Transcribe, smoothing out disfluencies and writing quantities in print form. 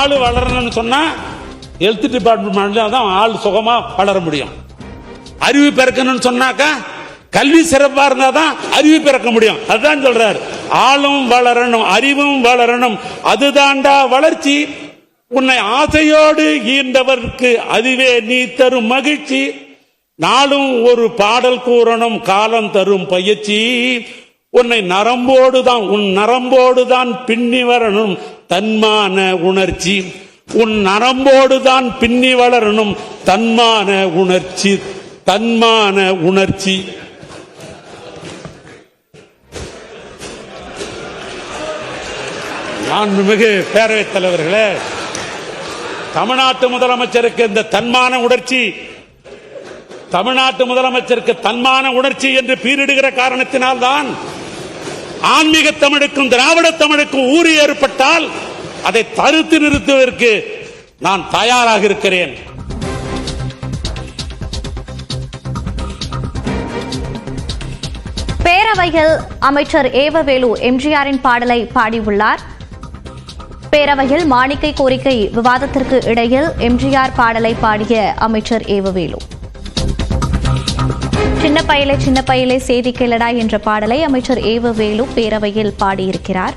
ஆளு வளரணும்னு சொன்னா ஹெல்த் டிபார்ட்மெண்ட்ல தான் ஆள் சுகமா வளர முடியும். அறிவு பிறக்கணும்னு சொன்னாக்கா கல்வி சிறப்பா இருந்தாதான் அறிவு பிறக்க முடியும். அதுதான் சொல்றாரு, ஆளும் வளரணும் அறிவும் வளரணும், அதுதான்டா வளர்ச்சி. உன்னை ஆசையோடு ஈண்டவருக்கு அதுவே நீ தரும் மகிழ்ச்சி. நாளும் ஒரு பாடல் கூறணும் காலம் தரும் பயிற்சி. உன்னை நரம்போடுதான் உன் நரம்போடுதான் பின்னி வரணும் தன்மான உணர்ச்சி. உன் நரம்போடுதான் பின்னி வளரணும் தன்மான உணர்ச்சி. தன்மான உணர்ச்சி. மாண்புமிகு பேரவைத் தலைவர்களே, தமிழ்நாட்டு முதலமைச்சருக்கு இந்த தன்மான உணர்ச்சி, தமிழ்நாட்டு முதலமைச்சருக்கு தன்மான உணர்ச்சி என்று பீரிடுகிற காரணத்தினால்தான் ஆன்மீக தமிழுக்கும் திராவிட தமிழுக்கும் ஊறு ஏற்பட்டால் அதை தடுத்து நிறுத்துவதற்கு நான் தயாராக இருக்கிறேன். பேரவையில் அமைச்சர் ஏவவேலு எம்ஜிஆரின் பாடலை பாடியுள்ளார். பேரவையில் மாணிக்கை கோரிக்கை விவாதத்திற்கு இடையில் எம்ஜிஆர் பாடலை பாடிய அமைச்சர் ஏவவேலு சின்ன பயலே செய்தி கேளடா என்ற பாடலை அமைச்சர் ஏவவேலு பேரவையில் பாடியிருக்கிறார்.